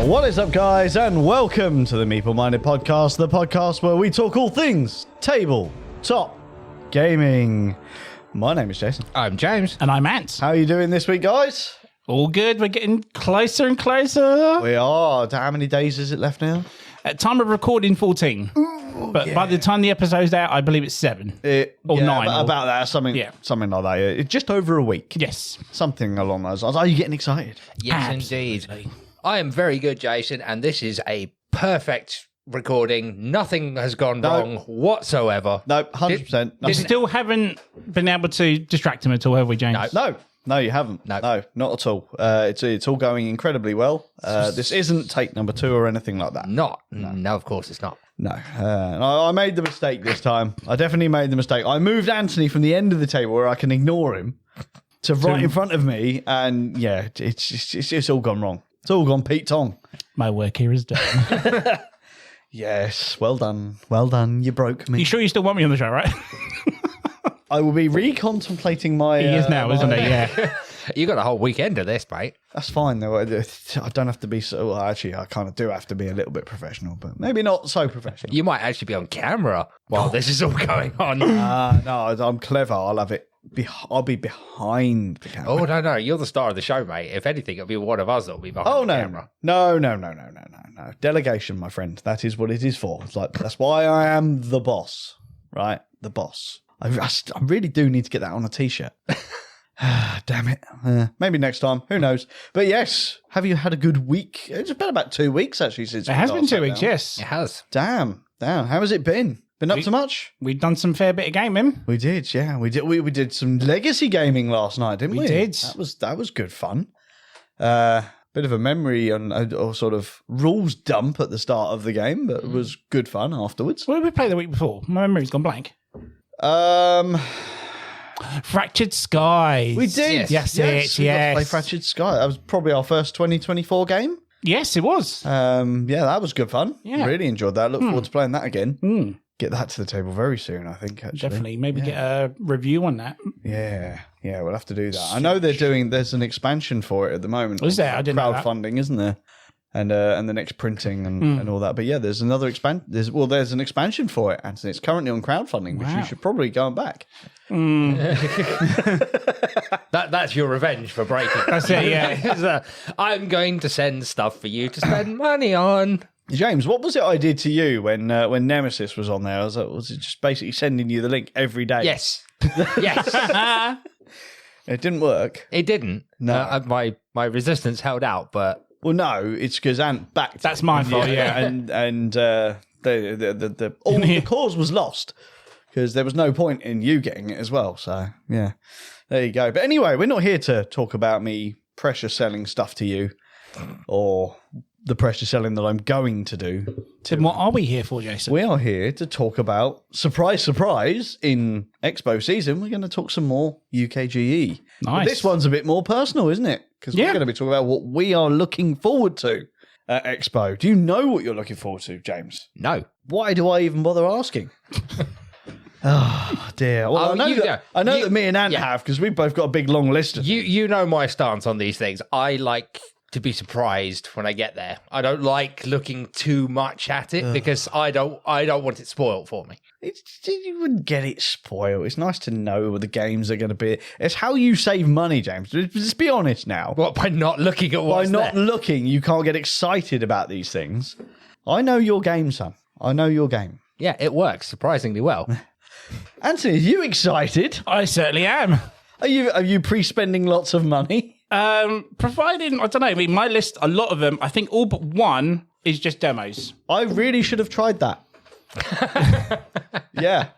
What is up, guys, and welcome to the Meeple Minded podcast, the podcast where we talk all things tabletop gaming. My name is Jason. I'm James. And I'm Ant. How are you doing this week, guys? All good. We're getting closer and closer. We are. How many days is it left now? At time of recording, 14. But by the time the episode's out, I believe it's 7. Or 9. About that, something like that. It's just over a week. Yes. Something along those lines. Are you getting excited? Yes, Absolutely. indeed. I am very good, Jason, and this is a perfect recording. Nothing has gone wrong whatsoever. No, 100%. We still haven't been able to distract him at all, have we, James? No, you haven't. No, not at all. It's all going incredibly well. This isn't take number 2 or anything like that. No, of course it's not. No, I made the mistake this time. I definitely made the mistake. I moved Anthony from the end of the table where I can ignore him to right in front of me, and yeah, it's all gone wrong. It's all gone Pete Tong. My work here is done. Yes, well done. Well done. You broke me. You sure you still want me on the show, right? I will be recontemplating my... He is now, isn't he? Yeah. You got a whole weekend of this, mate. That's fine, though. I don't have to be so... Well, actually, I kind of do have to be a little bit professional, but maybe not so professional. You might actually be on camera while this is all going on. No, I'm clever. I'll have it... I'll be behind the camera. Oh, no. You're the star of the show, mate. If anything, it'll be one of us that'll be behind the camera. No. Delegation, my friend. That is what it is for. It's like, that's why I am the boss, right? The boss. I really do need to get that on a t-shirt. Damn it. Maybe next time. Who knows? But yes, have you had a good week? It's been about 2 weeks, actually, since It has been 2 weeks, yes. It has. Damn. How has it been? Been up to much? We've done some fair bit of gaming. We did, yeah. We did some legacy gaming last night, didn't we? We did. That was good fun. Bit of a memory or sort of rules dump at the start of the game, but it was good fun afterwards. What did we play the week before? My memory's gone blank. Fractured Skies. We did. Yes. We got to play Fractured Sky. That was probably our first 2024 game. Yes, it was. Yeah, that was good fun. Yeah. Really enjoyed that. Look forward to playing that again. Get that to the table very soon, I think, actually. Definitely. Maybe get a review on that. Yeah, we'll have to do that. I know there's an expansion for it at the moment. Is there? I didn't know that. Crowdfunding, isn't there? And the next printing and all that. But yeah, there's another there's an expansion for it, Anthony. It's currently on crowdfunding, which you should probably go and back. That's your revenge for breaking. That's it, yeah. I'm going to send stuff for you to spend money on. James, what was it I did to you when Nemesis was on there? Was it just basically sending you the link every day? Yes. It didn't work. It didn't. No. My resistance held out, but... Well, no, it's because Ant backed. That's my fault, yeah. And the cause was lost because there was no point in you getting it as well. So, yeah, there you go. But anyway, we're not here to talk about me pressure selling stuff to you or the pressure selling that I'm going to do. Then what are we here for, Jason? We are here to talk about, surprise, surprise, in Expo season, we're going to talk some more UKGE. Nice. But this one's a bit more personal, isn't it? Because we're going to be talking about what we are looking forward to at Expo. Do you know what you're looking forward to, James? No. Why do I even bother asking? Oh, dear. Well, I know that me and Ant have, because we've both got a big, long list of You know my stance on these things. I like to be surprised when I get there. I don't like looking too much at it because I don't want it spoiled for me. You wouldn't get it spoiled. It's nice to know what the games are going to be. It's how you save money, James. Just be honest now. What, by not looking at what's By not there? looking, you can't get excited about these things. I know your game, son. I know your game. Yeah, it works surprisingly well. Anthony, are you excited? I certainly am. Are you pre-spending lots of money? Providing, I don't know, I mean, my list, a lot of them, I think all but one is just demos. I really should have tried that. Yeah.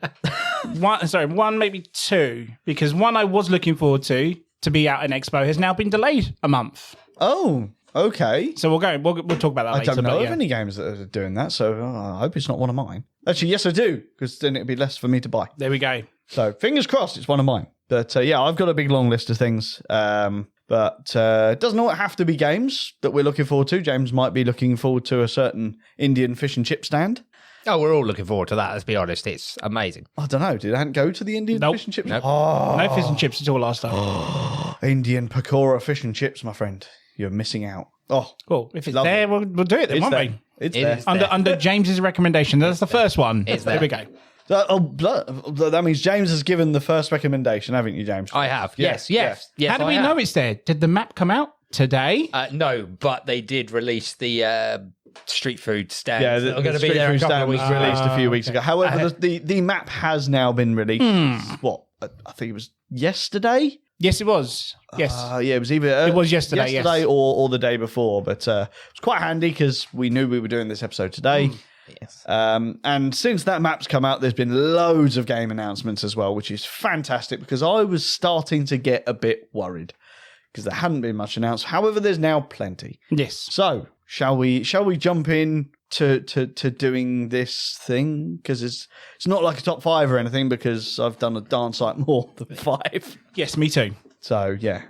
One, maybe two, because one I was looking forward to be out in Expo has now been delayed a month. Oh, okay. So we'll talk about that later. I don't know of any games that are doing that, so I hope it's not one of mine. Actually, yes, I do, because then it'd be less for me to buy. There we go. So fingers crossed it's one of mine. But yeah, I've got a big long list of things. But it doesn't all have to be games that we're looking forward to. James might be looking forward to a certain Indian fish and chip stand. Oh, we're all looking forward to that, let's be honest. It's amazing. I don't know. Did Ant go to the Indian fish and chips? Nope. Oh. No fish and chips at all last time. Indian pakora fish and chips, my friend. you're missing out. Oh, Well, if it's Lovely. there, we'll do it then, it's won't there. we? It's It there. is there. Under James's recommendation. That's the first one. It's there. there. We go. That means James has given the first recommendation, haven't you, James? I have. Yeah, Yes. How do I we have. know it's there? Did the map come out today? No, but they did release the street food stand. Yeah, that are the going to be Street there a Food couple stand of was weeks. released a few weeks okay. ago. However, the map has now been released. What? I think it was yesterday. Yes, it was. Yes. Yeah, it was either It was yesterday, yes. or the day before. But it was quite handy because we knew we were doing this episode today. Yes. And since that map's come out, there's been loads of game announcements as well, which is fantastic because I was starting to get a bit worried because there hadn't been much announced. However, there's now plenty. Yes. So shall we jump in to doing this thing? Because it's not like a top 5 or anything because I've done a darn sight more than 5. Yes, me too. So yeah,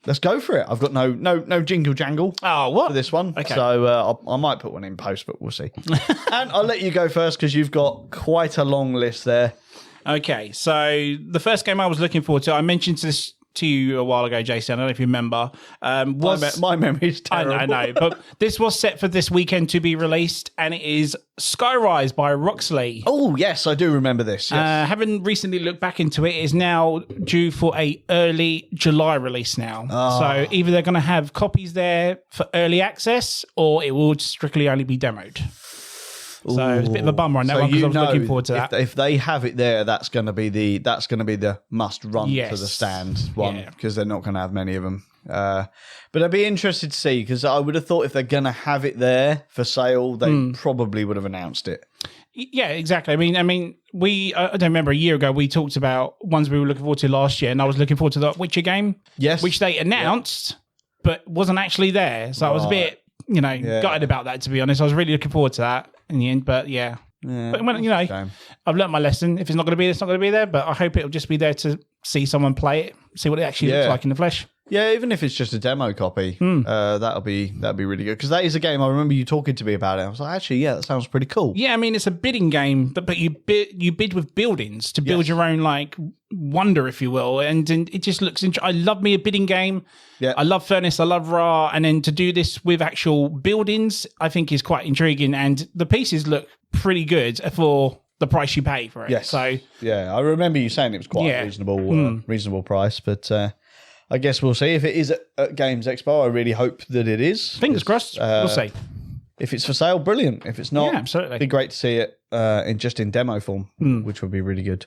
let's go for it. I've got no jingle jangle Oh, what? for this one. Okay. So I might put one in post, but we'll see. And I'll let you go first because you've got quite a long list there. Okay, so the first game I was looking forward to, I mentioned this to you a while ago, Jason. I don't know if you remember. My memory's terrible. I know, but this was set for this weekend to be released, and it is Skyrise by Roxley. Oh yes, I do remember this. Yes. Having recently looked back into it, it is now due for a early July release now. So either they're going to have copies there for early access, or it will strictly only be demoed. So it's a bit of a bummer on that one because I was looking forward to that. If they have it there, that's going to be the must run Yes. to the stand one Yeah. because they're not going to have many of them. But I'd be interested to see because I would have thought if they're going to have it there for sale, they probably would have announced it. Yeah, exactly. I mean, I don't remember a year ago we talked about ones we were looking forward to last year, and I was looking forward to the Witcher game, Yes, which they announced, but wasn't actually there. So I was a bit, gutted about that. To be honest, I was really looking forward to that in the end. But yeah. But when, shame. I've learnt my lesson. If it's not going to be there, it's not going to be there. But I hope it'll just be there to see someone play it, see what it actually looks like in the flesh. Yeah, even if it's just a demo copy, that'll be really good because that is a game. I remember you talking to me about it. I was like, actually, yeah, that sounds pretty cool. Yeah, I mean, it's a bidding game, but you bid with buildings to build your own wonder, if you will, and it just looks. I love me a bidding game. Yeah, I love Furnace. I love Ra, and then to do this with actual buildings, I think is quite intriguing, and the pieces look pretty good for the price you pay for it. Yes. So yeah, I remember you saying it was quite a reasonable price, but I guess we'll see if it is at Games Expo. I really hope that it is. fingers crossed. We'll see. If it's for sale, brilliant. If it's not, Yeah, absolutely. it'd be great to see it in demo form, which would be really good.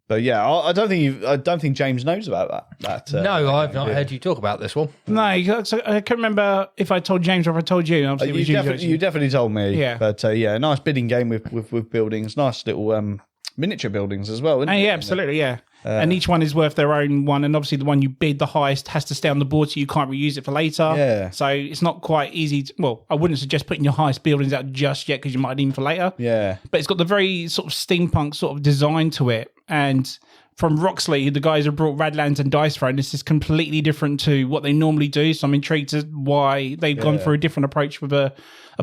But yeah, I don't think James knows about that. No, I've not heard you talk about this one. No, I can't remember if I told James or if I told you. Obviously, it was Jason. You definitely told me. Yeah. But yeah, a nice bidding game with buildings, nice little miniature buildings as well. Isn't it? Yeah, absolutely, yeah. And each one is worth their own one, and obviously the one you bid the highest has to stay on the board so you can't reuse it for later. Yeah. So it's not quite easy. I wouldn't suggest putting your highest buildings out just yet because you might need them for later. Yeah. But it's got the very sort of steampunk sort of design to it. And from Roxley, the guys who brought Radlands and Dice Throne, this is completely different to what they normally do. So I'm intrigued as why they've gone for a different approach with a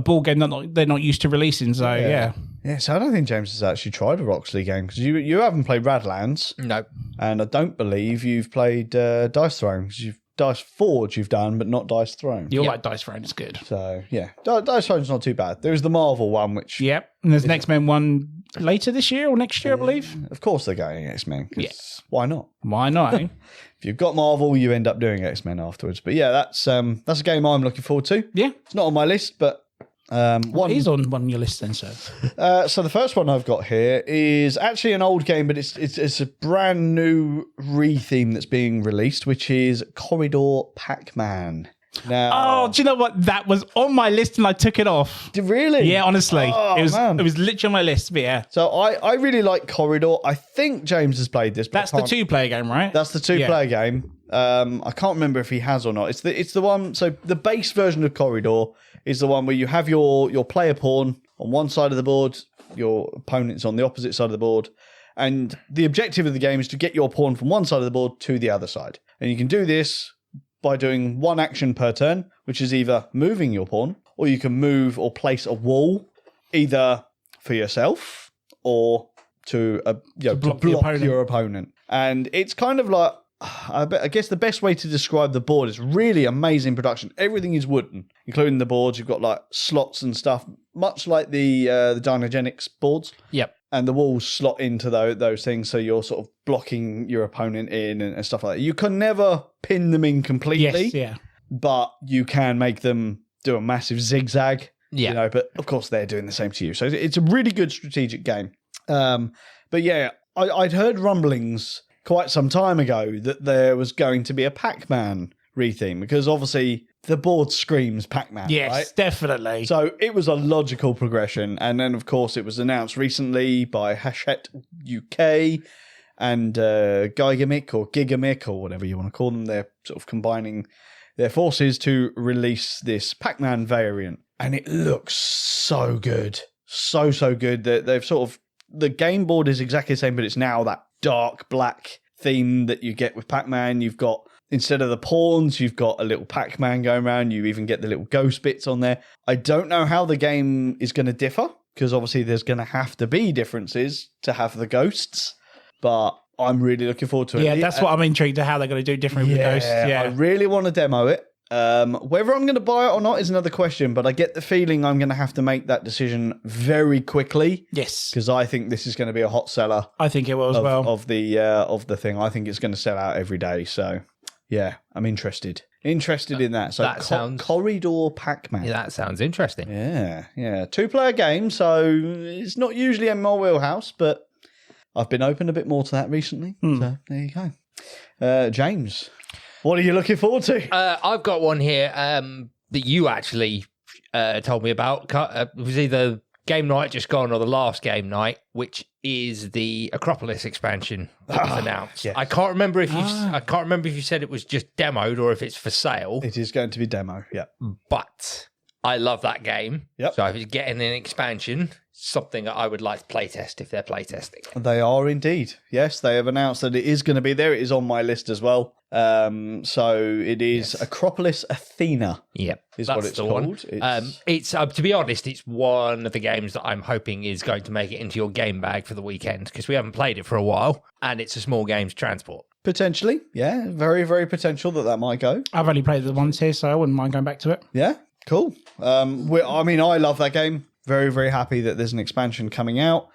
board game that they're not used to releasing. So yeah. Yeah, so I don't think James has actually tried a Roxley game because you haven't played Radlands. No. And I don't believe you've played Dice Throne because you've Dice Forge you've done, but not Dice Throne. You'll like Dice Throne, it's good. So yeah, Dice Throne's not too bad. There's the Marvel one, which Yep. And there's an X-Men one later this year or next year, I believe. of course they're going X-Men. Yeah. Why not? Why not? Eh? If you've got Marvel, you end up doing X-Men afterwards. But yeah, that's a game I'm looking forward to. Yeah. It's not on my list, but What is on one of your lists then, sir? So the first one I've got here is actually an old game, but it's a brand new re-theme that's being released, which is Corridor Pac-Man. Now, Oh, do you know what? That was on my list and I took it off. really? Yeah, honestly. Oh, it was man. it was literally on my list, but yeah. So I really like Corridor. I think James has played this. But That's the 2-player game, right? That's the two-player game. I can't remember if he has or not. It's the one. So the base version of Corridor is the one where you have your player pawn on one side of the board, your opponent's on the opposite side of the board, and the objective of the game is to get your pawn from one side of the board to the other side. And you can do this by doing one action per turn, which is either moving your pawn, or you can move or place a wall, either for yourself or to block your opponent. your opponent. And it's kind of like, I guess the best way to describe the board is really amazing production. Everything is wooden, including the boards. You've got like slots and stuff, much like the Dynagenics boards. Yep. And the walls slot into those things, so you're sort of blocking your opponent in and stuff like that. You can never pin them in completely, Yes, yeah. but you can make them do a massive zigzag. Yeah. You know, but of course they're doing the same to you. So it's a really good strategic game. But yeah, I'd heard rumblings quite some time ago that there was going to be a Pac-Man retheme, because obviously the board screams Pac-Man. Yes, right? definitely. So it was a logical progression. And then, of course, it was announced recently by Hachette UK and Gigamic or Gigamic or whatever you want to call them. They're sort of combining their forces to release this Pac-Man variant. And it looks so good. So good. That they've sort of... The game board is exactly the same, but it's now that dark black theme that you get with Pac-Man. You've got... Instead of the pawns, you've got a little Pac-Man going around. You even get the little ghost bits on there. I don't know how the game is going to differ, because obviously there's going to have to be differences to have the ghosts. But I'm really looking forward to it. Yeah, that's what I'm intrigued to how they're going to do different with the ghosts. Yeah, I really want to demo it. Whether I'm going to buy it or not is another question, but I get the feeling I'm going to have to make that decision very quickly. Yes, because I think this is going to be a hot seller. I think it will as well. Of the thing. I think it's going to sell out every day. So... Yeah, I'm interested in that. So that sounds... Corridor Pac-Man. Yeah, that sounds interesting. Yeah. 2-player game, so it's not usually in my wheelhouse, but I've been open a bit more to that recently. So there you go. James, what are you looking forward to? I've got one here that you actually told me about. It was either game night just gone or the last game night, which is the Acropolis expansion that was announced. Yes. I can't remember if you said it was just demoed or if it's for sale. It is going to be demo, yeah. But I love that game. Yep. So if it's getting an expansion, something that I would like to playtest if they're playtesting. They are indeed. Yes, they have announced that it is going to be there. It is on my list as well. So it is Acropolis Athena. Yep, is that's what it's the called. One. It's to be honest, it's one of the games that I'm hoping is going to make it into your game bag for the weekend, because we haven't played it for a while, and it's a small game to transport. Potentially, yeah, very, very potential that might go. I've only played it once here, so I wouldn't mind going back to it. Yeah, cool. I love that game. Very, very happy that there's an expansion coming out.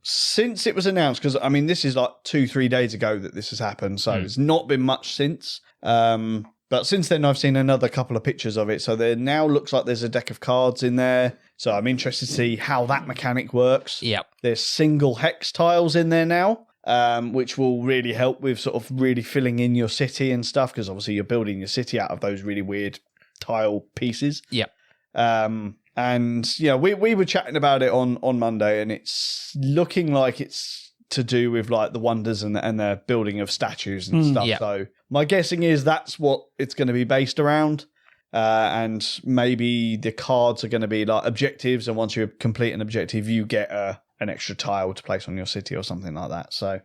Since it was announced, because, this is like 2-3 days ago that this has happened, so it's not been much since. But since then, I've seen another couple of pictures of it. So there now looks like there's a deck of cards in there. So I'm interested to see how that mechanic works. Yep. There's single hex tiles in there now, which will really help with sort of really filling in your city and stuff, because obviously you're building your city out of those really weird tile pieces. Yep. And we were chatting about it on Monday, and it's looking like it's to do with like the wonders and the building of statues and stuff. Yeah. So my guessing is that's what it's going to be based around. And maybe the cards are going to be like objectives, and once you complete an objective, you get an extra tile to place on your city or something like that. So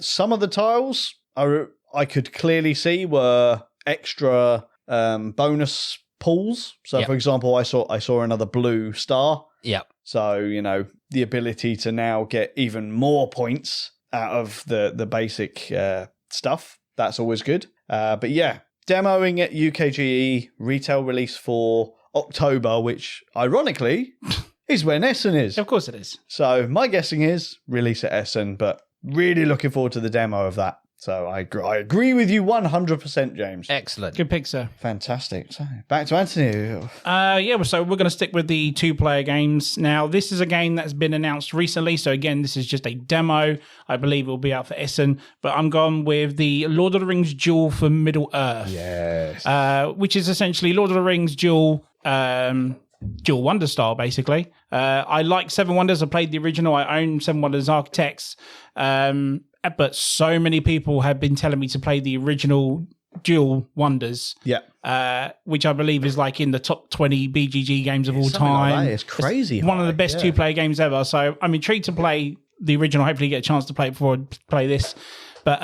some of the tiles I could clearly see were extra bonus pools. So for example, I saw another blue star. Yep. So, the ability to now get even more points out of the basic stuff. That's always good. But yeah, demoing at UKGE, retail release for October, which ironically is when Essen is. Of course it is. So my guessing is release at Essen, but really looking forward to the demo of that. So I agree with you 100%, James. Excellent. Good pick, sir. Fantastic. So back to Anthony. So we're going to stick with the 2-player games. Now, this is a game that's been announced recently. So again, this is just a demo. I believe it will be out for Essen. But I'm going with the Lord of the Rings Duel for Middle-earth. Yes. Which is essentially Lord of the Rings Duel... Dual Wonder style, basically. I like Seven Wonders. I played the original. I own Seven Wonders Architects. But so many people have been telling me to play the original Dual Wonders. Yeah. Which I believe is like in the top 20 BGG games of all time. Like that. It's crazy. It's one of the best 2-player games ever. So I'm intrigued to play the original. Hopefully get a chance to play it before I play this. But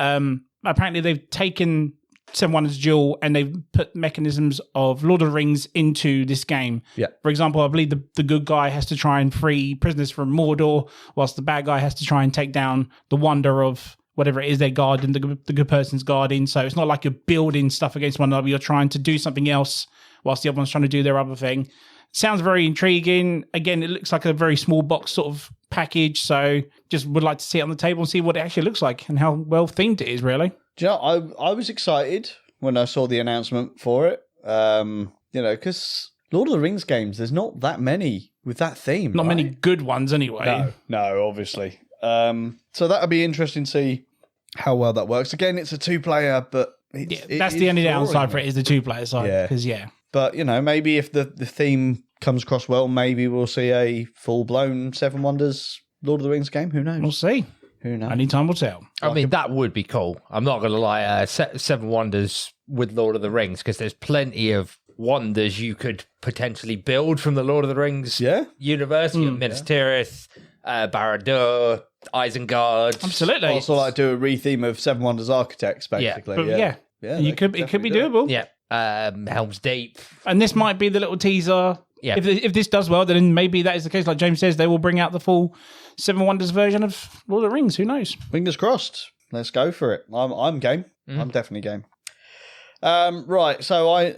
apparently they've taken Seven Wonders Duel and they've put mechanisms of Lord of the Rings into this game. Yeah. For example, I believe the good guy has to try and free prisoners from Mordor, whilst the bad guy has to try and take down the Wonder of whatever it is they're guarding, the good person's guarding. So it's not like you're building stuff against one another. You're trying to do something else whilst the other one's trying to do their other thing. Sounds very intriguing. Again, it looks like a very small box sort of package. So just would like to see it on the table and see what it actually looks like and how well themed it is, really. Do you know, I was excited when I saw the announcement for it. Because Lord of the Rings games, there's not that many with that theme. Not many good ones anyway. No, obviously. So that would be interesting to see how well that works. Again, it's a 2-player, but that's the only downside for it is the 2-player side. Because But, maybe if the theme comes across well, maybe we'll see a full-blown Seven Wonders Lord of the Rings game. Who knows? We'll see. Who knows? Only time will tell. I mean, that would be cool. I'm not going to lie. Seven Wonders with Lord of the Rings, because there's plenty of wonders you could potentially build from the Lord of the Rings universe. Minas Tirith, Barad-dûr, Isengard. Absolutely. Also, like do a re-theme of Seven Wonders Architects, basically. Yeah, it could be doable. Yeah. Helm's Deep. And this might be the little teaser. Yeah. If this does well, then maybe that is the case. Like James says, they will bring out the full Seven Wonders version of Lord of the Rings. Who knows? Fingers crossed. Let's go for it. I'm game. I'm definitely game. Right, so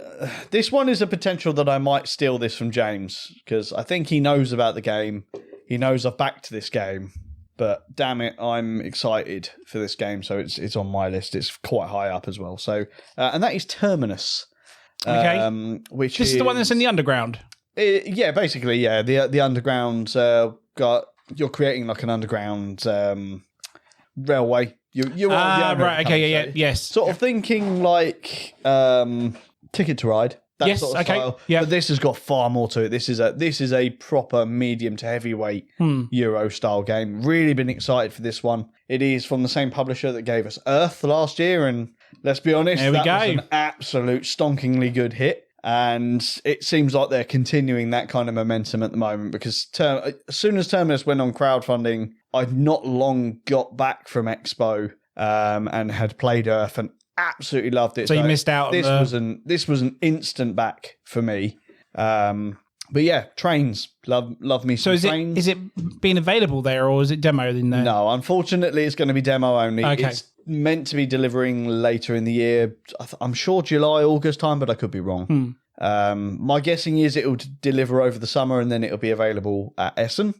this one is a potential that I might steal this from James, because I think he knows about the game. He knows I've backed this game, but damn it, I'm excited for this game, so it's on my list. It's quite high up as well. So, and that is Terminus. Okay. Which this is the one that's in the underground. Basically, yeah. The underground you're creating like an underground railway. Right, okay, yes. Sort of thinking like Ticket to Ride. That sort of style. Yeah. But this has got far more to it. This is a proper medium to heavyweight Euro style game. Really been excited for this one. It is from the same publisher that gave us Earth last year, and let's be honest, was an absolute stonkingly good hit. And it seems like they're continuing that kind of momentum at the moment, because as soon as Terminus went on crowdfunding, I'd not long got back from Expo and had played Earth and absolutely loved it. So you missed out. This was an instant back for me. But yeah, trains. Love me some trains. Is it being available there, or is it demoed in there? No, unfortunately, it's going to be demo only. Okay. It's meant to be delivering later in the year. I'm sure July, August time, but I could be wrong. My guessing is it'll deliver over the summer, and then it'll be available at Essen,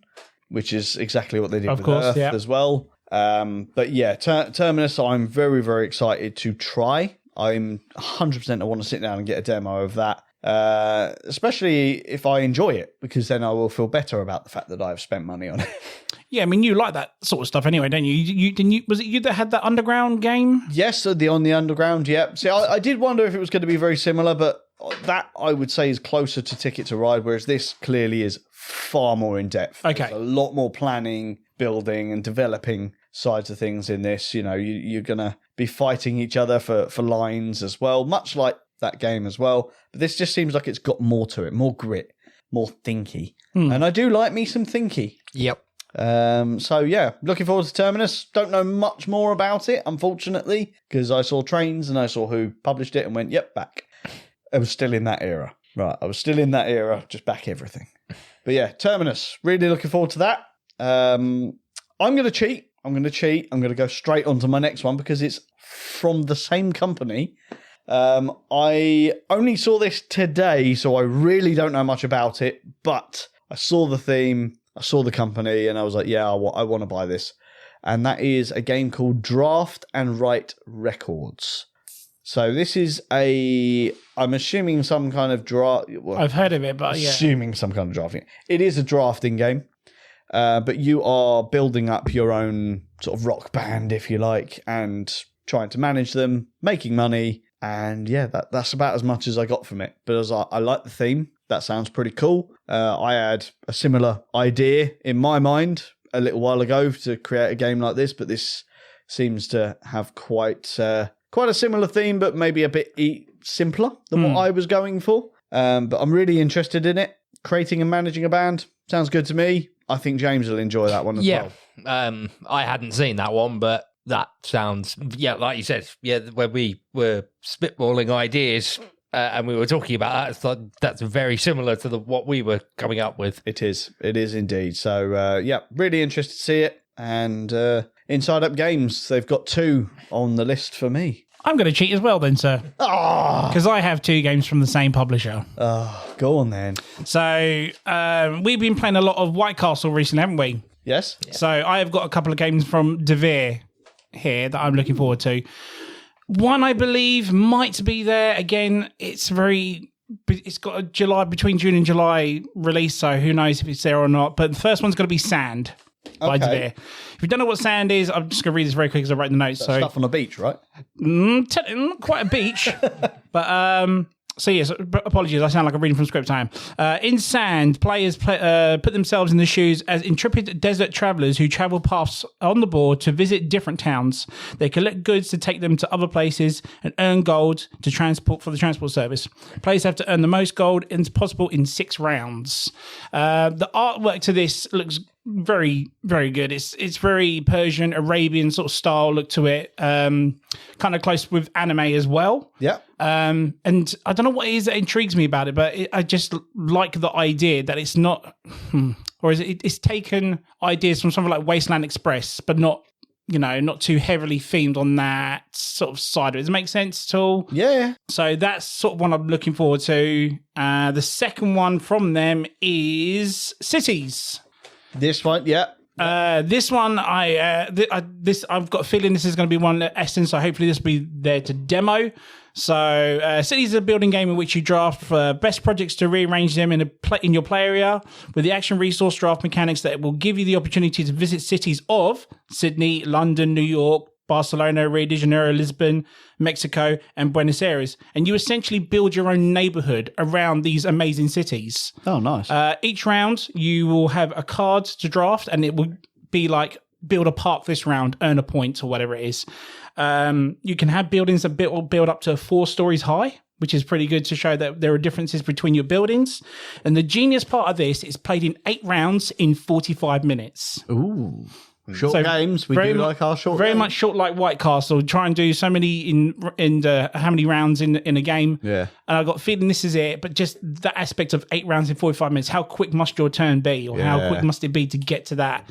which is exactly what they did with Earth as well. But yeah, Terminus, I'm very, very excited to try. I'm 100% I want to sit down and get a demo of that. Especially if I enjoy it, because then I will feel better about the fact that I've spent money on it. Yeah, I mean, you like that sort of stuff anyway, don't you? Was it you that had that underground game? Yes, on the underground, yeah. See, I did wonder if it was going to be very similar, but that I would say is closer to Ticket to Ride, whereas this clearly is far more in depth. Okay. There's a lot more planning, building, and developing sides of things in this. You know, you're going to be fighting each other for lines as well, much like that game as well. But this just seems like it's got more to it, more grit, more thinky. And I do like me some thinky. Yep. So yeah, looking forward to Terminus. Don't know much more about it, unfortunately, because I saw trains and I saw who published it and went, yep, back. I was still in that era. Right, I was still in that era, just back everything. But yeah, Terminus, really looking forward to that. I'm going to cheat. I'm going to go straight on to my next one because it's from the same company. I only saw this today, so I really don't know much about it, but I saw the theme, I saw the company, and I was like, yeah, I want to buy this. And that is a game called Draft and Write Records. So this is I'm assuming some kind of draft. Well, I've heard of it, but assuming some kind of drafting. It is a drafting game, but you are building up your own sort of rock band, if you like, and trying to manage them, making money. And yeah, that's about as much as I got from it. But I like the theme. That sounds pretty cool. I had a similar idea in my mind a little while ago to create a game like this, but this seems to have quite a similar theme, but maybe a bit simpler than what I was going for. But I'm really interested in it. Creating and managing a band sounds good to me. I think James will enjoy that one as well. I hadn't seen that one, but that sounds, like you said, when we were spitballing ideas and we were talking about that, that's very similar to what we were coming up with. It is indeed. So, really interested to see it and Inside Up Games, they've got 2 on the list for me. I'm going to cheat as well then, sir. Oh, Because I have 2 games from the same publisher. go on then. So we've been playing a lot of White Castle recently, haven't we? Yes? So I have got a couple of games from De Vere here that I'm looking forward to. One, I believe, might be there. Again, it's got a between June and July release, so who knows if it's there or not. But the first one's going to be Sand by De Vere. If you don't know what Sand is, I'm just going to read this very quick because I wrote the notes. That's stuff on the beach, right? Not quite a beach, but so yes, apologies, I sound like I'm reading from script time. In Sand, players put themselves in the shoes as intrepid desert travelers who travel paths on the board to visit different towns. They collect goods to take them to other places and earn gold to transport for the transport service. Players have to earn the most gold as possible in 6 rounds. The artwork to this looks very, very good. It's very Persian, Arabian sort of style look to it. Kind of close with anime as well. Yeah. And I don't know what it is that intrigues me about it, but I just like the idea that it's not, or is it's taken ideas from something like Wasteland Express, but not too heavily themed on that sort of side of it. Does it make sense at all? Yeah. So that's sort of one I'm looking forward to. The second one from them is Cities. This one, yeah. This one, I've got a feeling this is going to be one at Essen, so hopefully this will be there to demo. So, Cities is a building game in which you draft best projects to rearrange them in your play area with the action resource draft mechanics that will give you the opportunity to visit cities of Sydney, London, New York, Barcelona, Rio de Janeiro, Lisbon, Mexico, and Buenos Aires. And you essentially build your own neighborhood around these amazing cities. Oh, nice. Each round, you will have a card to draft, and it will be like, build a park this round, earn a point, or whatever it is. You can have buildings that build up to 4 stories high, which is pretty good to show that there are differences between your buildings. And the genius part of this is played in 8 rounds in 45 minutes. Ooh. Short games. We do like our short very games. much short like White Castle. Try and do so many in how many rounds in a game. Yeah. And I got a feeling this is it, but just that aspect of 8 rounds in 45 minutes. How quick must your turn be, or how quick must it be to get to that?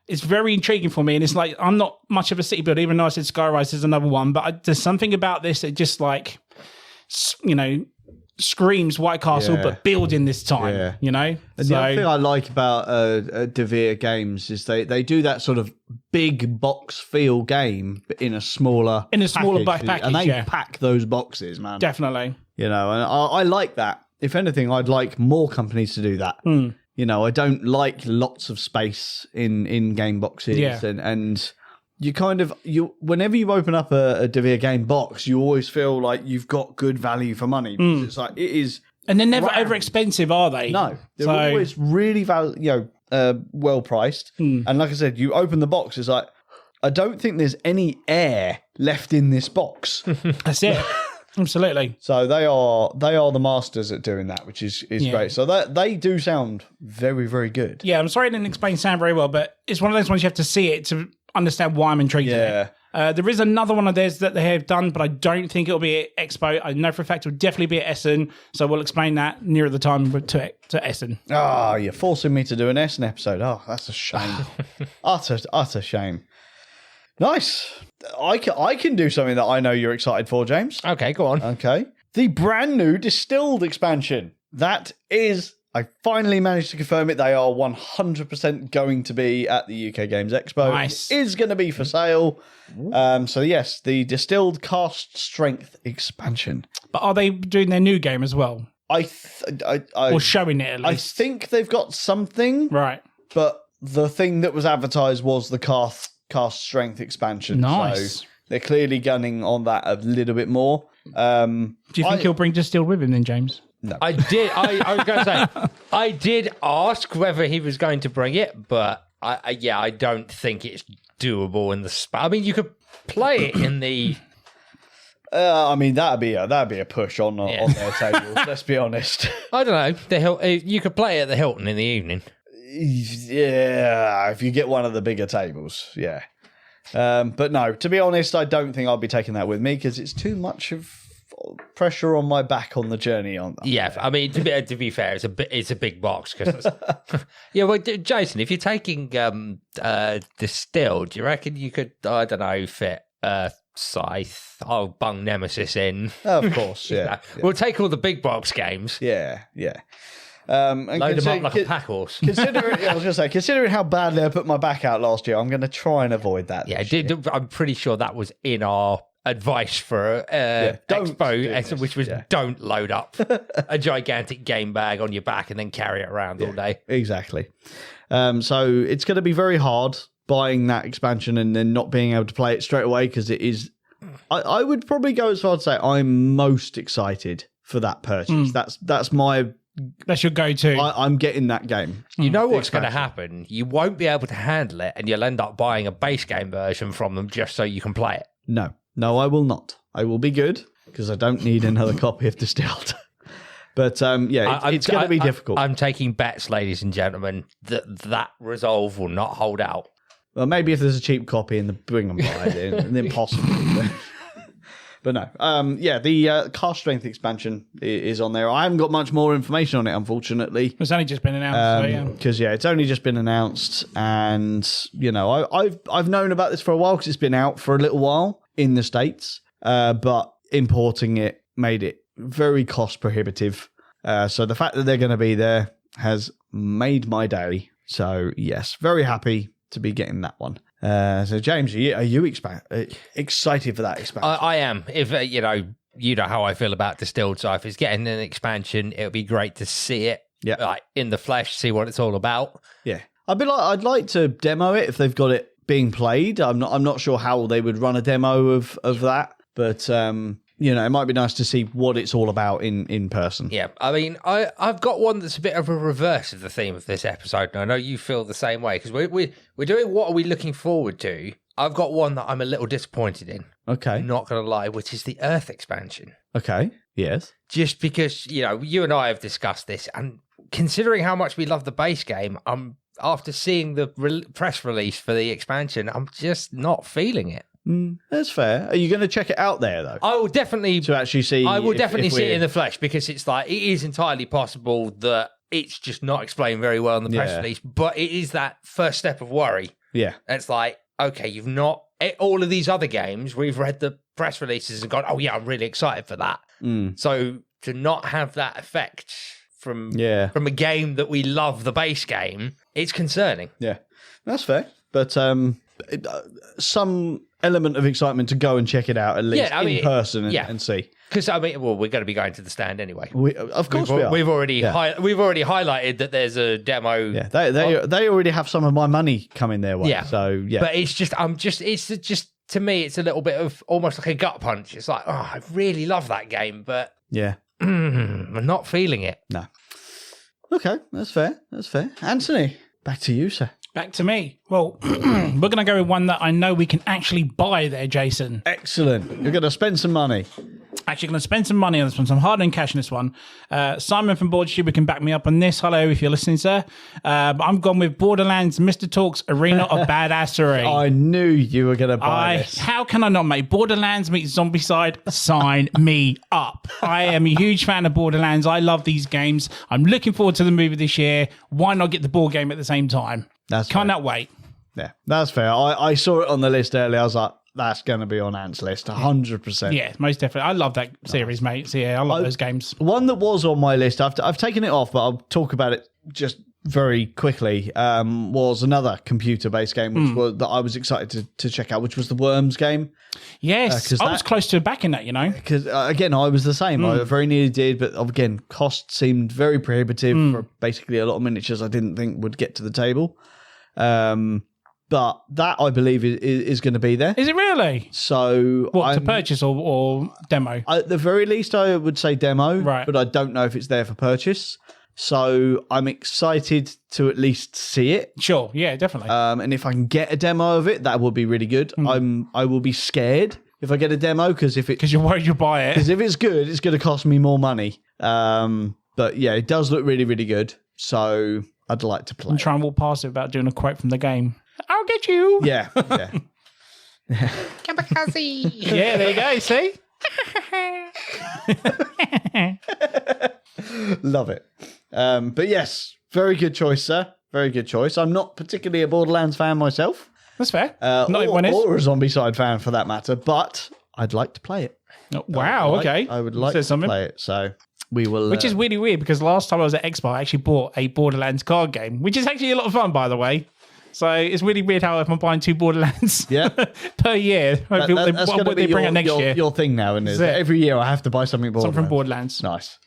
It's very intriguing for me, and it's like I'm not much of a city builder, even though I said Skyrise is another one. But there's something about this that just like, screams White Castle, but building this time. And the other thing I like about De Vere games is they do that sort of big box feel game, but in a smaller package, and they pack those boxes, man. Definitely, and I like that. If anything, I'd like more companies to do that. I don't like lots of space in game boxes, and you kind of whenever you open up a De Vere game box, you always feel like you've got good value for money. It's like it is, and they're never over expensive, are they? No, they're always really well priced. And like I said, you open the box, it's like I don't think there's any air left in this box. That's it. Absolutely. So they are the masters at doing that, which is great. So they do sound very, very good. Yeah, I'm sorry I didn't explain Sound very well, but it's one of those ones you have to see it to understand why I'm intrigued in it. There is another one of theirs that they have done, but I don't think it'll be at Expo. I know for a fact it'll definitely be at Essen, so we'll explain that nearer the time to Essen. Oh, you're forcing me to do an Essen episode. Oh, that's a shame. utter shame. Nice. I can do something that I know you're excited for, James. Okay, go on. Okay. The brand new Distilled expansion. That is, I finally managed to confirm it. They are 100% going to be at the UK Games Expo. Nice. It is going to be for sale. So yes, the Distilled Cast Strength expansion. But are they doing their new game as well? Or showing it at least? I think they've got something. Right. But the thing that was advertised was the cast strength expansion. Nice. So they're clearly gunning on that a little bit more. Do you think he'll bring Distilled with him then, James? No. I did. I was going to say, I did ask whether he was going to bring it, but I don't think it's doable in the I mean, you could play it in the. I mean, that'd be a push on their tables. Let's be honest. I don't know. You could play it at the Hilton in the evening. Yeah, if you get one of the bigger tables, yeah. But no, to be honest, I don't think I'll be taking that with me because it's too much of pressure on my back on the journey on that. Yeah, I mean, to be fair, it's a big box. Yeah, well, Jason, if you're taking distilled, do you reckon you could, I don't know, fit Scythe, bung Nemesis in? Of course, yeah. We'll take all the big box games. Yeah. And load them up like a pack horse. Considering how badly I put my back out last year, I'm going to try and avoid that. Yeah, I'm pretty sure that was in our advice for Expo, which was don't load up a gigantic game bag on your back and then carry it around all day. Exactly. So it's going to be very hard buying that expansion and then not being able to play it straight away, because it is. I would probably go as far to say I'm most excited for that purchase. That's your go-to. I'm getting that game. You know what's going to happen? You won't be able to handle it, and you'll end up buying a base game version from them just so you can play it. No, I will not. I will be good because I don't need another copy of Distilled. But it's going to be difficult. I'm taking bets, ladies and gentlemen, that resolve will not hold out. Well, maybe if there's a cheap copy in the bring and buy it, and then possibly. But no, the cast strength expansion is on there. I haven't got much more information on it, unfortunately. It's only just been announced. Because it's only just been announced, and I've known about this for a while because it's been out for a little while in the States, but importing it made it very cost prohibitive. So the fact that they're going to be there has made my day. So yes, very happy to be getting that one. So James, are you excited for that expansion? I am. If you know how I feel about Distilled, so if it's getting an expansion, it would be great to see it in the flesh, see what it's all about. Yeah, I'd like to demo it if they've got it being played. I'm not sure how they would run a demo of that, but it might be nice to see what it's all about in person. Yeah, I mean, I've got one that's a bit of a reverse of the theme of this episode, and I know you feel the same way, because we're doing what are we looking forward to. I've got one that I'm a little disappointed in. Okay. I'm not going to lie, which is the Earth expansion. Okay, yes. Just because, you and I have discussed this, and considering how much we love the base game, after seeing the press release for the expansion, I'm just not feeling it. That's fair. Are you going to check it out there, though? I will definitely to actually see. I will definitely see it in the flesh, because it's like it is entirely possible that it's just not explained very well in the press release, but it is that first step of worry. Yeah, and it's like, okay, you've not all of these other games. We've read the press releases and gone, oh yeah, I'm really excited for that. So to not have that effect from a game that we love, the base game, it's concerning. Yeah, that's fair, but some element of excitement to go and check it out at least in person and see. Because we're going to be going to the stand anyway. Of course, we are. We've already highlighted that there's a demo. Yeah, they already have some of my money coming their way. Yeah, so but it's just to me, it's a little bit of almost like a gut punch. It's like, I really love that game, but I'm not feeling it. No. Okay, that's fair. Anthony, back to you, sir. Back to me. Well, we're going to go with one that I know we can actually buy there, Jason. Excellent. You're going to spend some money. Actually going to spend some money on this one, some hard-earned cash in this one. Simon from BoardStube can back me up on this. Hello, if you're listening, sir. But I'm gone with Borderlands Mr. Talk's Arena of Badassery. I knew you were going to buy this. How can I not, mate? Borderlands meets Zombicide. Sign me up. I am a huge fan of Borderlands. I love these games. I'm looking forward to the movie this year. Why not get the board game at the same time? Cannot wait. Yeah, that's fair. I saw it on the list earlier. I was like, that's going to be on Ant's list, 100%. Yeah, most definitely. I love that series, mate. So yeah, I love those games. One that was on my list, I've taken it off, but I'll talk about it just very quickly, was another computer-based game that I was excited to check out, which was the Worms game. Yes, I was close to backing that, Because, again, I was the same. I very nearly did, but again, cost seemed very prohibitive for basically a lot of miniatures I didn't think would get to the table. But that, I believe, is going to be there. Is it really? So, to purchase or demo? At the very least, I would say demo, right? But I don't know if it's there for purchase. So I'm excited to at least see it. Sure, yeah, definitely. And if I can get a demo of it, that would be really good. I will be scared if I get a demo because you're worried you'll buy it. Because if it's good, it's going to cost me more money. But yeah, it does look really, really good. So I'd like to play. And try and walk past it without doing a quote from the game. I'll get you. Yeah. Kamikaze. Yeah, there you go. See. Love it. But yes, very good choice, sir. Very good choice. I'm not particularly a Borderlands fan myself. That's fair. Not everyone is. Or a Zombicide fan for that matter, but I'd like to play it. Oh, wow, okay. I would like Says to something. play it, so we will... Which is really weird because last time I was at Expo, I actually bought a Borderlands card game, which is actually a lot of fun, by the way. So it's really weird how if I'm buying 2 Borderlands per year, that's what would they bring out next year? Your thing now, isn't it? That's it. Every year I have to buy something Borderlands. Something from Borderlands. Nice.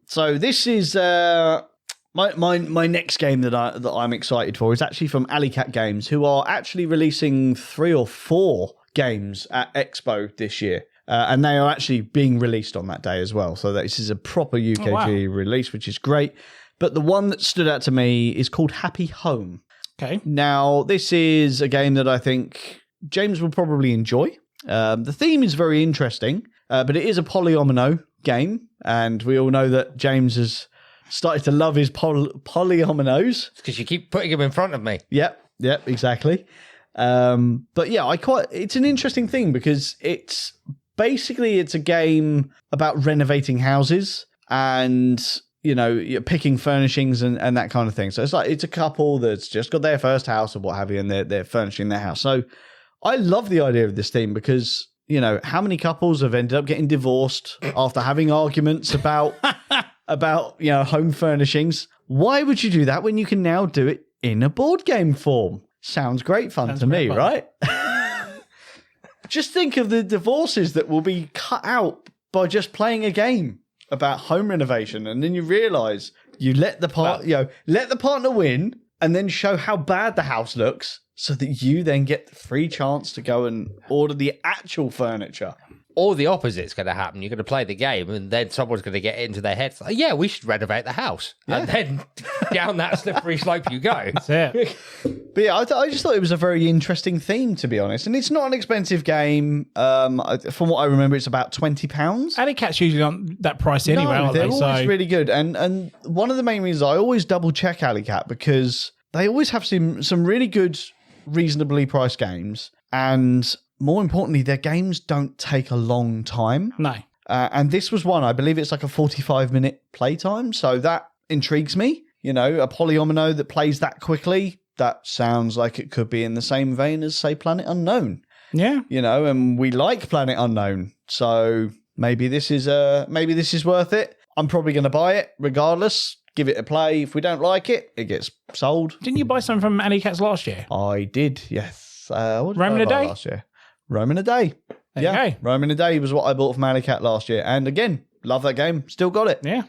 So this is my next game that I'm excited for is actually from Alley Cat Games, who are actually releasing 3 or 4 games at Expo this year. And they are actually being released on that day as well. So this is a proper UKGE release, which is great. But the one that stood out to me is called Happy Home. Okay. Now, this is a game that I think James will probably enjoy. The theme is very interesting, but it is a polyomino game. And we all know that James has started to love his polyominoes. It's because you keep putting them in front of me. Yep, exactly. But yeah, it's an interesting thing because it's a game about renovating houses and, you know, you're picking furnishings and that kind of thing. So it's a couple that's just got their first house or what have you, and they're furnishing their house. So I love the idea of this theme because, you know, how many couples have ended up getting divorced after having arguments about you know, home furnishings? Why would you do that when you can now do it in a board game form? Sounds great fun to me, right? Just think of the divorces that will be cut out by just playing a game about home renovation, and then you realise you let the partner win, and then show how bad the house looks, so that you then get the free chance to go and order the actual furniture. Or the opposite's going to happen. You're going to play the game, and then someone's going to get into their head, like, yeah, we should renovate the house. Yeah. And then down that slippery slope you go. That's it. But yeah, I just thought it was a very interesting theme, to be honest. And it's not an expensive game. From what I remember, it's about £20. Alley Cats usually aren't that pricey anyway, aren't they're they? always really good. And one of the main reasons I always double check Alley Cat, because they always have some really good, reasonably priced games. And more importantly, their games don't take a long time. No. And this was one, I believe it's like a 45-minute playtime. So that intrigues me. You know, a polyomino that plays that quickly, that sounds like it could be in the same vein as, say, Planet Unknown. Yeah. You know, and we like Planet Unknown. So maybe this is worth it. I'm probably going to buy it regardless. Give it a play. If we don't like it, it gets sold. Didn't you buy something from Alley Cats last year? I did, yes. What did Rome in I a buy Day? last year? Rome in a Day. There you go. Rome in a Day was what I bought from Alley Cat last year. And again, love that game. Still got it. Yeah.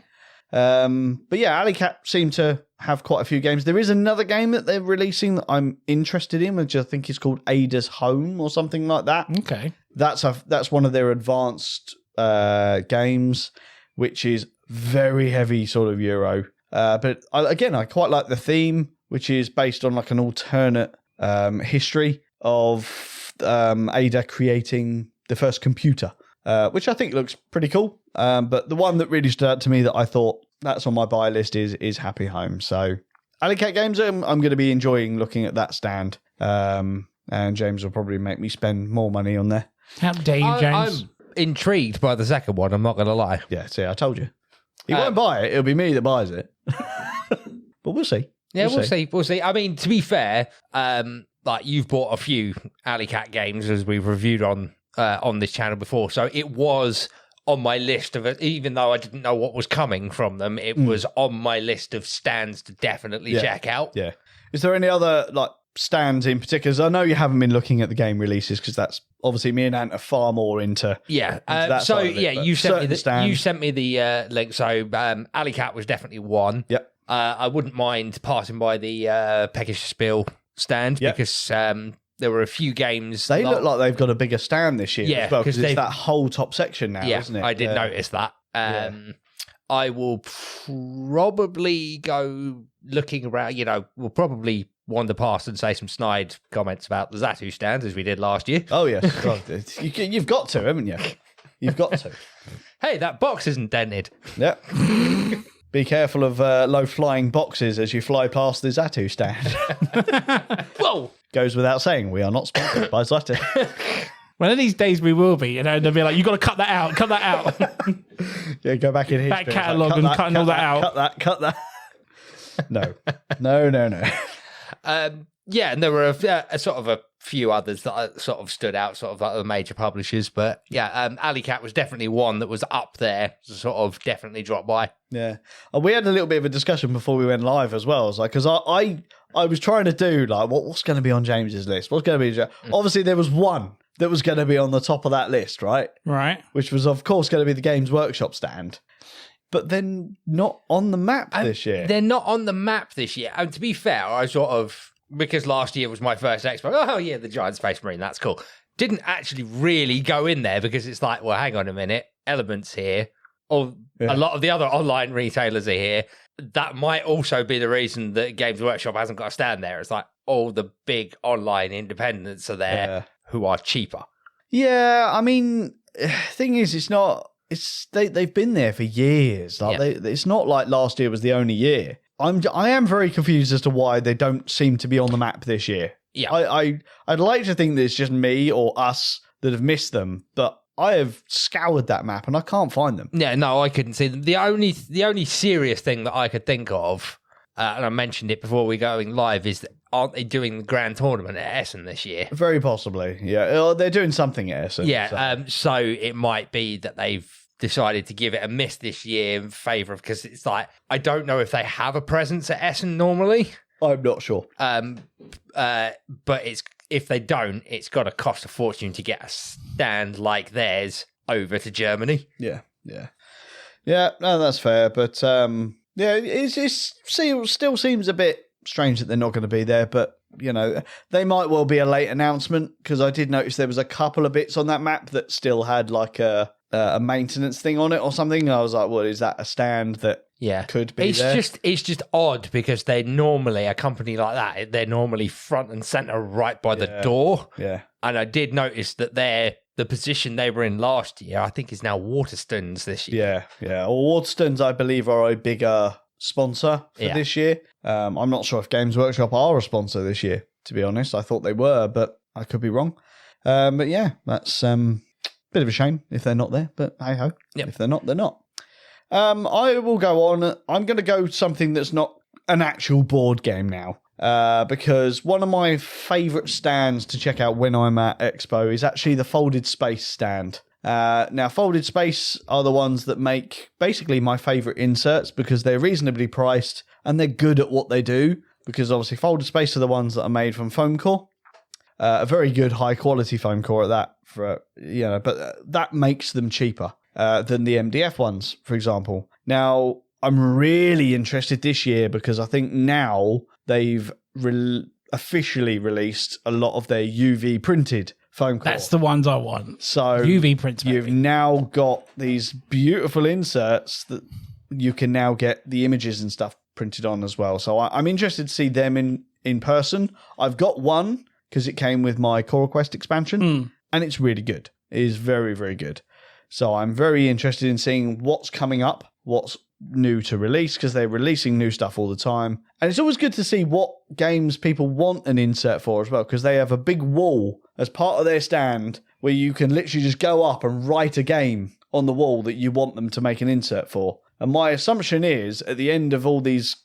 But yeah, Alley Cat seem to have quite a few games. There is another game that they're releasing that I'm interested in, which I think is called Ada's Home or something like that. Okay. That's one of their advanced games, which is very heavy sort of Euro. But I quite like the theme, which is based on like an alternate history of Ada creating the first computer, which I think looks pretty cool. But the one that really stood out to me that I thought that's on my buy list is Happy Home. So Alley Cat Games, I'm going to be enjoying looking at that stand. And James will probably make me spend more money on there. How dare you, James? I'm intrigued by the second one, I'm not going to lie. Yeah, see, I told you. He won't buy it. It'll be me that buys it. But we'll see. Yeah, we'll see. We'll see. I mean, to be fair, like you've bought a few Alley Cat games as we've reviewed on this channel before, so it was on my list of it. Even though I didn't know what was coming from them, it was on my list of stands to definitely check out. Yeah. Is there any other like stands in particular? 'Cause I know you haven't been looking at the game releases because that's obviously me and Ant are far more into. Yeah. that So side of it, yeah, but you sent me certain the link. So Alley Cat was definitely one. Yep. I wouldn't mind passing by the Peckish Spiel stand because there were a few games. They look like they've got a bigger stand this year as well, because it's that whole top section now, isn't it? I did notice that. I will probably go looking around, we'll probably wander past and say some snide comments about the Zatu stand as we did last year. Oh, yes. Well, you've got to, haven't you? You've got to. Hey, that box isn't dented. Yep. Be careful of low-flying boxes as you fly past the Zatu stand. Whoa! Goes without saying, we are not sponsored by Zatu. One of these days we will be, you know, they'll be like, you got to cut that out, cut that out. Yeah, go back in history. Back catalogue and cutting all that out. Cut that. No. Yeah, and there were a sort of a few others that sort of stood out, sort of like the major publishers. But yeah, Alley Cat was definitely one that was up there, sort of definitely dropped by. Yeah. We had a little bit of a discussion before we went live as well. It's like, because I was trying to do like, what's going to be on James's list? What's going to be? Obviously, there was one that was going to be on the top of that list, right? Right. Which was, of course, going to be the Games Workshop stand. But they're not on the map this year. They're not on the map this year. And to be fair, I sort of, because last year was my first expo, oh yeah, the Giant Space Marine, that's cool. Didn't actually really go in there because it's like, well, hang on a minute, Element's here. Or a lot of the other online retailers are here. That might also be the reason that Games Workshop hasn't got a stand there. It's like all the big online independents are there who are cheaper. Yeah, I mean, thing is, it's not. They've been there for years. Like it's not like last year was the only year. I am very confused as to why they don't seem to be on the map this year. Yeah, I'd like to think that it's just me or us that have missed them, but I have scoured that map and I can't find them. Yeah, no, I couldn't see them. The only serious thing that I could think of, and I mentioned it before we going live, is that aren't they doing the grand tournament at Essen this year? Very possibly, yeah. They're doing something at Essen. Yeah, so it might be that they've decided to give it a miss this year in favour of, because it's like, I don't know if they have a presence at Essen normally. I'm not sure. But if they don't, it's got to cost a fortune to get a stand like theirs over to Germany. Yeah. No, that's fair. But it still seems a bit strange that they're not going to be there. But you know, they might well be a late announcement, because I did notice there was a couple of bits on that map that still had like a maintenance thing on it or something. I was like, well, is that a stand that could be there? It's just odd, because they're normally, a company like that, they're normally front and centre right by the door. Yeah. And I did notice that the position they were in last year, I think, is now Waterstones this year. Yeah. Well, Waterstones, I believe, are a bigger sponsor for this year. I'm not sure if Games Workshop are a sponsor this year, to be honest. I thought they were, but I could be wrong. But yeah, that's bit of a shame if they're not there, but hey ho. Yep. If they're not, they're not. I will go on. I'm going to go something that's not an actual board game now, because one of my favourite stands to check out when I'm at Expo is actually the Folded Space stand. Now, Folded Space are the ones that make basically my favourite inserts, because they're reasonably priced and they're good at what they do, because obviously Folded Space are the ones that are made from foam core. A very good high quality foam core at that, but that makes them cheaper than the MDF ones, for example. Now, I'm really interested this year, because I think now they've officially released a lot of their UV printed foam core. That's the ones I want. So UV prints. You've now got these beautiful inserts that you can now get the images and stuff printed on as well. So I'm interested to see them in person. I've got one, because it came with my Core Quest expansion, and it's really good. It is very, very good. So I'm very interested in seeing what's coming up, what's new to release, because they're releasing new stuff all the time. And it's always good to see what games people want an insert for as well, because they have a big wall as part of their stand where you can literally just go up and write a game on the wall that you want them to make an insert for. And my assumption is, at the end of all these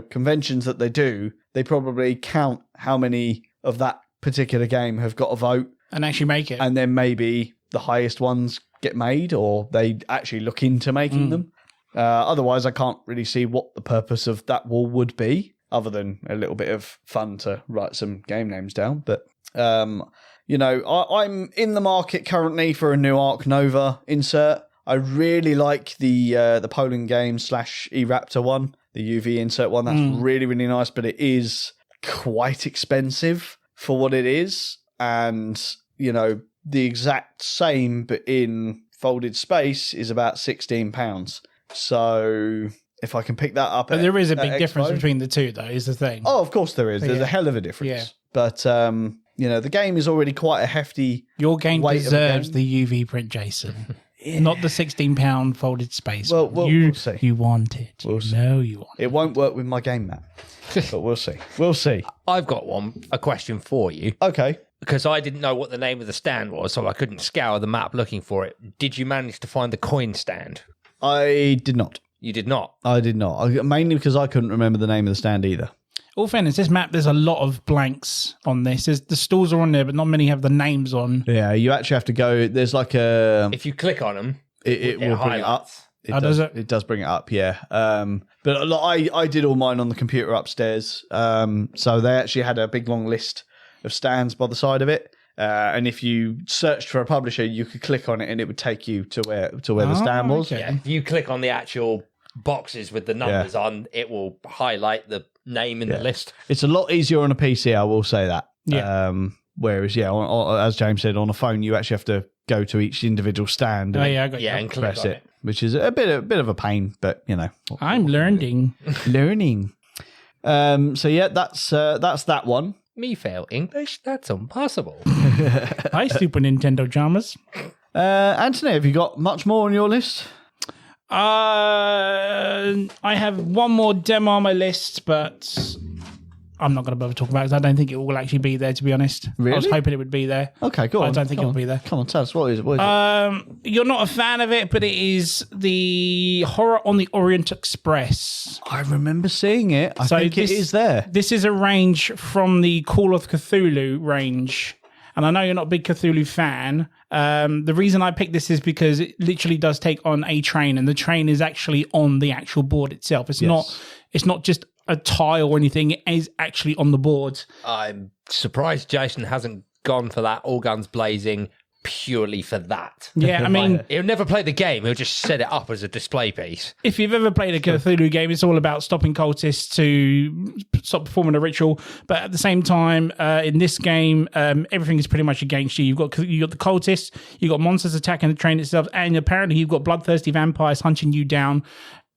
conventions that they do, they probably count how many of that particular game have got a vote and actually make it, and then maybe the highest ones get made, or they actually look into making them. Otherwise, I can't really see what the purpose of that wall would be, other than a little bit of fun to write some game names down. But I'm in the market currently for a new Arc Nova insert. I really like the Poland game / eRaptor one, the UV insert one. That's really, really nice, but it is quite expensive for what it is. And, the exact same, but in Folded Space, is about £16. So if I can pick that up, but there is a big difference between the two, though, is the thing. Oh, of course there is. There's a hell of a difference. Yeah. But the game is already quite a hefty. Your game deserves the UV print, Jason. Yeah. Not the £16 Folded Space. Well, we'll see. You want it. We'll see. No, you want it. It won't work with my game map, but we'll see. We'll see. I've got a question for you. Okay. because I didn't know what the name of the stand was, so I couldn't scour the map looking for it. Did you manage to find the coin stand? I did not. You did not? I did not. Mainly because I couldn't remember the name of the stand either. All fairness, this map, there's a lot of blanks on this. The stalls are on there, but not many have the names on. Yeah, you actually have to go. There's like a. If you click on them, it will bring it up. Does it? It does bring it up, yeah. But I did all mine on the computer upstairs. So they actually had a big long list of stands by the side of it. And if you searched for a publisher, you could click on it and it would take you to where the stand was. Okay. yeah, if you click on the actual boxes with the numbers on, it will highlight the name in the list. It's a lot easier on a PC, I will say that. Yeah. Whereas, as James said, on a phone, you actually have to go to each individual stand Oh, yeah, I got you. And click press on it, which is a bit of a pain, but, I'm learning. learning. So, yeah, that's that one. Me fail English? That's impossible. Hi, Super Nintendo Jammers. Anthony, have you got much more on your list? I have one more demo on my list, but I'm not going to bother talking about it because I don't think it will actually be there, to be honest. Really? I was hoping it would be there. Okay, go on. I don't think Come it'll on. be there. Come on, tell us. What is it? You're not a fan of it, but it is the Horror on the Orient Express. I remember seeing it. I think it is there. This is a range from the Call of Cthulhu range. And I know you're not a big Cthulhu fan. The reason I picked this is because it literally does take on a train, and the train is actually on the actual board itself. It's not just a tile or anything. It is actually on the board. I'm surprised Jason hasn't gone for that all guns blazing purely for that. Yeah, I mean, He'll never play the game. He'll just set it up as a display piece. if you've ever played a Cthulhu game, it's all about stopping cultists to stop performing a ritual. But at the same time, in this game, everything is pretty much against you. You've got the cultists, you've got monsters attacking the train itself, and apparently you've got bloodthirsty vampires hunting you down.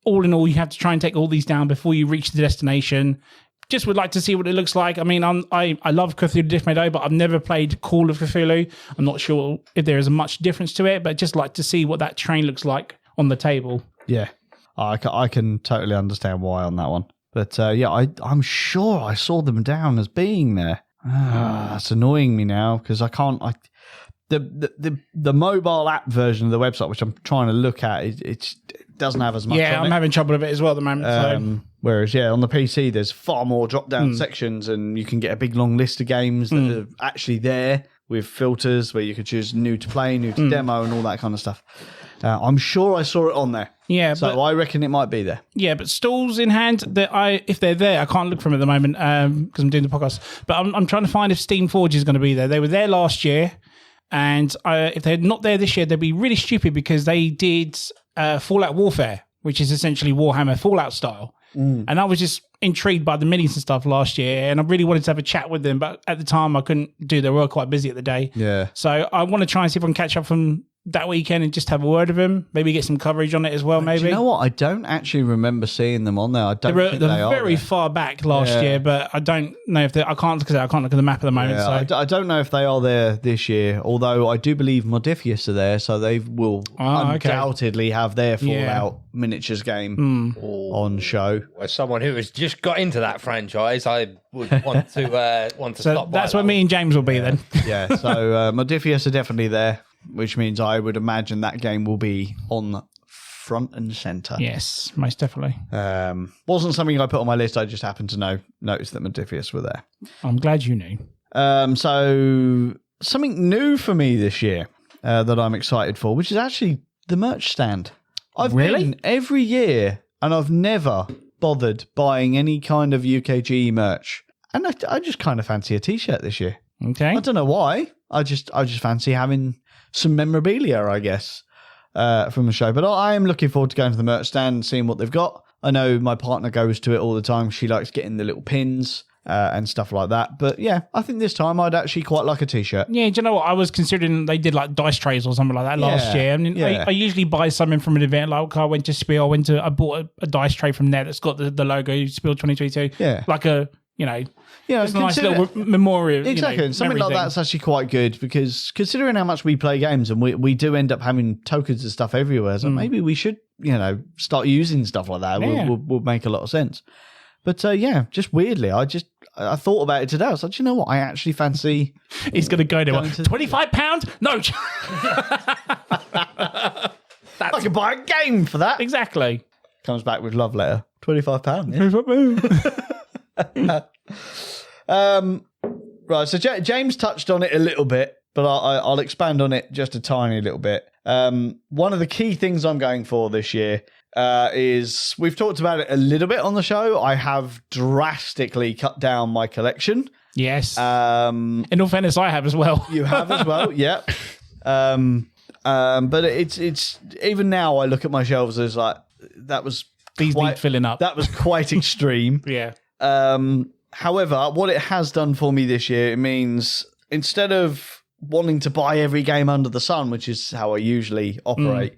All in all, you have to try and take all these down before you reach the destination. Just would like to see what it looks like. I mean, I love Cthulhu Different, but I've never played Call of Cthulhu. I'm not sure if there is much difference to it, but just like to see what that train looks like on the table. Yeah, I can totally understand why on that one. But I'm sure I saw them down as being there. That's annoying me now because I can't. The mobile app version of the website, which I'm trying to look at, it doesn't have as much. Yeah, I'm having trouble with it as well at the moment. Whereas, on the PC, there's far more drop-down sections, and you can get a big long list of games that are actually there with filters where you could choose new to play, new to demo, and all that kind of stuff. I'm sure I saw it on there. Yeah, so I reckon it might be there. Yeah, but stalls in hand, if they're there, I can't look for them at the moment because I'm doing the podcast. But I'm trying to find if Steam Forge is going to be there. They were there last year, and if they're not there this year, they'd be really stupid because they did Fallout Warfare, which is essentially Warhammer Fallout style. And I was just intrigued by the minis and stuff last year, and I really wanted to have a chat with them, but at the time I couldn't do. They were quite busy at the day. Yeah. So I want to try and see if I can catch up from that weekend and just have a word with him. Maybe get some coverage on it as well. Maybe. Do you know what? I don't actually remember seeing them on there. I don't think they are very there. far back last year, but I don't know if they. I can't look at the map at the moment. Yeah, So I don't know if they are there this year. Although I do believe Modifius are there, so they will undoubtedly have their Fallout miniatures game on show. As someone who has just got into that franchise, I would want to stop by. That's where me and James will be then. Yeah, so Modifius are definitely there, which means I would imagine that game will be on front and center. Yes, most definitely. Wasn't something I put on my list. I just happened to notice that Modifius were there. I'm glad you knew. So something new for me this year that I'm excited for, which is actually the merch stand. I've been every year, and I've never bothered buying any kind of UKGE merch, and I just kind of fancy a T-shirt this year. Okay. I don't know why. I just fancy having some memorabilia, I guess, from the show. But I am looking forward to going to the merch stand and seeing what they've got. I know my partner goes to it all the time. She likes getting the little pins and stuff like that. But yeah, I think this time I'd actually quite like a T-shirt. Yeah, do you know what? I was considering they did like dice trays or something like that last year. I mean, I usually buy something from an event. Like I went to Spiel, I bought a dice tray from there that's got the logo Spiel 2022. Yeah. Like a, it's a nice little memorial. Exactly. Something like that's actually quite good because considering how much we play games and we do end up having tokens and stuff everywhere, so maybe we should, start using stuff like that. Yeah. Will make a lot of sense. But just weirdly, I thought about it today. I was like, you know what? I actually fancy. He's going to go there. £25? No. I could buy a game for that. Exactly. Comes back with love letter. £25. Yeah. Right. So James touched on it a little bit, but I'll expand on it just a tiny little bit. One of the key things I'm going for this year is, we've talked about it a little bit on the show. I have drastically cut down my collection. Yes. In all fairness, I have as well. You have as well. Yep. But it's even now I look at my shelves as like, that was these need filling up. That was quite extreme. Yeah. However, what it has done for me this year, it means instead of wanting to buy every game under the sun, which is how I usually operate,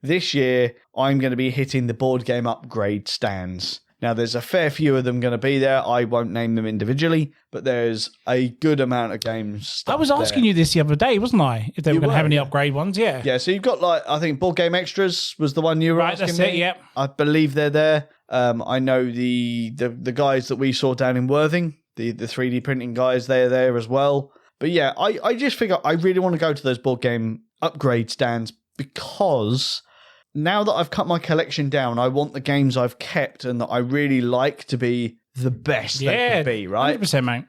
this year I'm going to be hitting the board game upgrade stands. Now, there's a fair few of them going to be there. I won't name them individually, but there's a good amount of games. I was asking you this the other day, wasn't I? If they were going to have any upgrade ones, yeah. Yeah, so you've got, like, I think Board Game Extras was the one you were asking that's me. it, yep. I believe they're there. I know the guys that we saw down in Worthing, the 3D printing guys, they're there as well. But yeah, I just figure I really want to go to those board game upgrade stands because now that I've cut my collection down, I want the games I've kept and that I really like to be the best they could be, right? 100%, mate.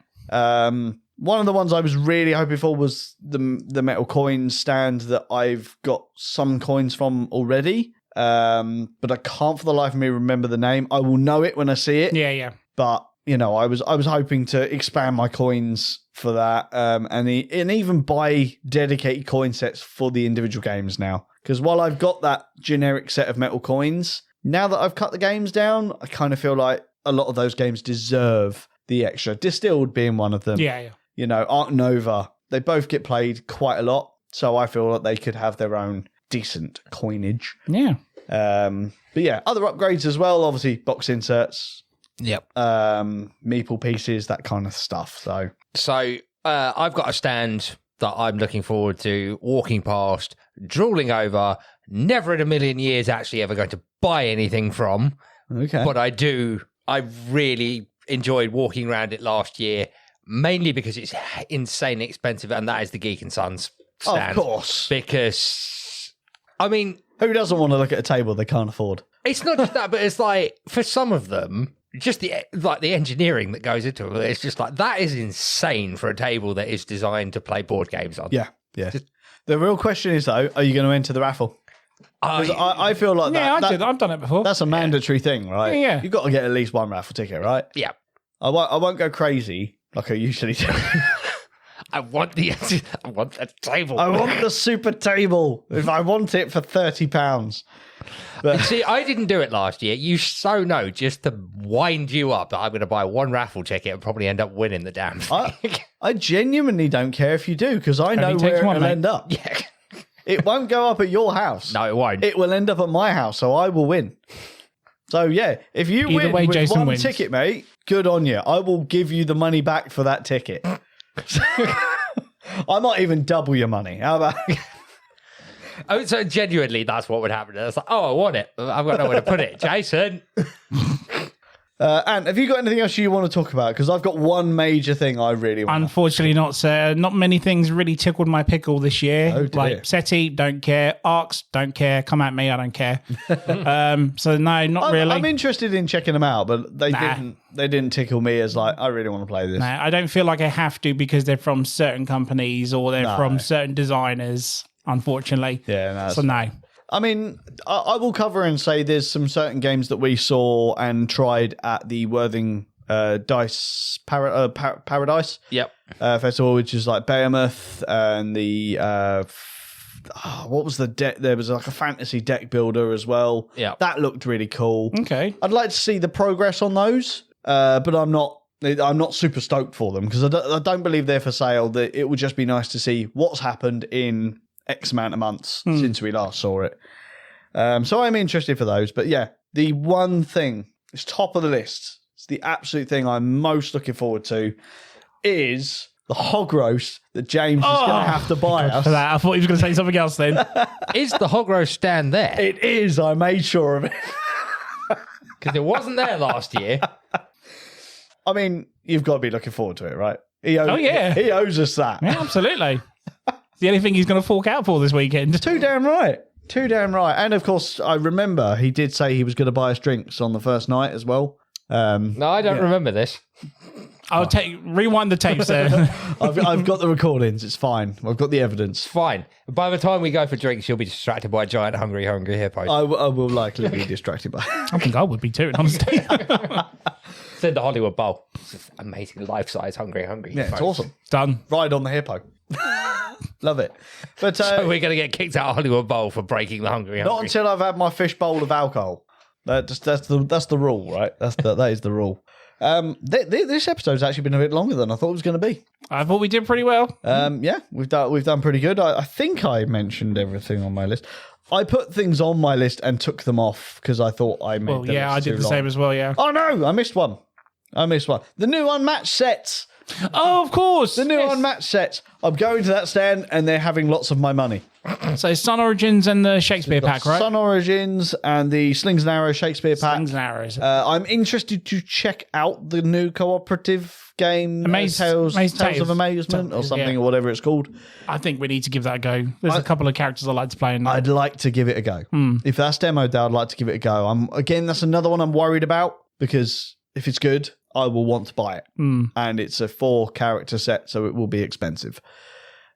One of the ones I was really hoping for was the metal coins stand that I've got some coins from already. But I can't for the life of me remember the name. I will know it when I see it. Yeah. But you know, I was hoping to expand my coins for that, and even buy dedicated coin sets for the individual games now. Because while I've got that generic set of metal coins, now that I've cut the games down, I kind of feel like a lot of those games deserve the extra. Distilled being one of them. Yeah. You know, Art Nova, they both get played quite a lot, so I feel like they could have their own decent coinage. Yeah. But yeah, other upgrades as well. Obviously, box inserts. Yep. Meeple pieces, that kind of stuff. So I've got a stand that I'm looking forward to walking past, drooling over, never in a million years actually ever going to buy anything from. Okay. But I really enjoyed walking around it last year, mainly because it's insanely expensive, and that is the Geek & Sons stand. Of course. Because, I mean... Who doesn't want to look at a table they can't afford? It's not just that, but it's like, for some of them, just the engineering that goes into it, it's just like, that is insane for a table that is designed to play board games on. Yeah. The real question is, though, are you going to enter the raffle? I feel like I've done it before. That's a mandatory thing, right? Yeah. You've got to get at least one raffle ticket, right? Yeah. I won't go crazy like I usually do. I want the table. I want the super table. If I want it for £30. But see, I didn't do it last year. You so know, just to wind you up, that I'm going to buy one raffle ticket and probably end up winning the damn thing. I genuinely don't care if you do, because I know where it will end up. Yeah. It won't go up at your house. No, it won't. It will end up at my house, so I will win. So yeah, if you Either win way, with Jason one wins. ticket, mate, good on you. I will give you the money back for that ticket. I might even double your money. How about? Oh, so genuinely, that's what would happen. It's like, oh, I want it. I've got nowhere to put it. Jason. And have you got anything else you want to talk about? Because I've got one major thing I really want. Unfortunately not, sir. Not many things really tickled my pickle this year. Oh, dear. Like SETI, don't care. ARCs, don't care. Come at me, I don't care. So no, not really. I'm interested in checking them out, but they didn't tickle me as like, I really want to play this. No, I don't feel like I have to because they're from certain companies or they're from certain designers, unfortunately. Yeah, so no. I mean, I will cover and say there's some certain games that we saw and tried at the Worthing Dice Paradise Festival, which is like Behemoth and the what was the deck? There was like a fantasy deck builder as well. Yeah, that looked really cool. Okay, I'd like to see the progress on those, but I'm not super stoked for them because I don't believe they're for sale. That it would just be nice to see what's happened in X amount of months since we last saw it. So I'm interested for those. But yeah, the one thing, it's top of the list, it's the absolute thing I'm most looking forward to, is the hog roast that James is going to have to buy us. For that, I thought he was going to say something else then. Is the hog roast stand there? It is. I made sure of it. Because it wasn't there last year. I mean, you've got to be looking forward to it, right? He owes us that. Yeah, absolutely. It's the only thing he's going to fork out for this weekend. Too damn right. And of course, I remember he did say he was going to buy us drinks on the first night as well. No, I don't remember this. I'll rewind the tapes there. I've got the recordings. It's fine. I've got the evidence. Fine. By the time we go for drinks, you'll be distracted by a giant hungry hippo. I will likely be distracted by I think I would be too, honestly. It's in the Hollywood Bowl. It's just amazing life-size hungry Yeah, hippos. it's awesome. Done. Ride on the hippo. Love it. But So we're going to get kicked out of Hollywood Bowl for breaking the hungry. not until I've had my fish bowl of alcohol. That's the rule, right? That is the rule. This episode's actually been a bit longer than I thought it was going to be. I thought we did pretty well. Yeah, we've done pretty good. I think I mentioned everything on my list. I put things on my list and took them off because I thought I made them I did the same as well, yeah. Oh no, I missed one. The new unmatched sets. Oh, of course. The new unmatched sets. I'm going to that stand and they're having lots of my money. So Sun Origins and the Shakespeare pack, right? Sun Origins and the Slings and Arrows Shakespeare pack. Slings and Arrows. I'm interested to check out the new cooperative game, Tales of Amazement or something, or whatever it's called. I think we need to give that a go. There's a couple of characters I like to play in that. I'd like to give it a go. If that's demoed there, I'd like to give it a go. That's another one I'm worried about because if it's good, I will want to buy it. And it's a 4-character set, so it will be expensive.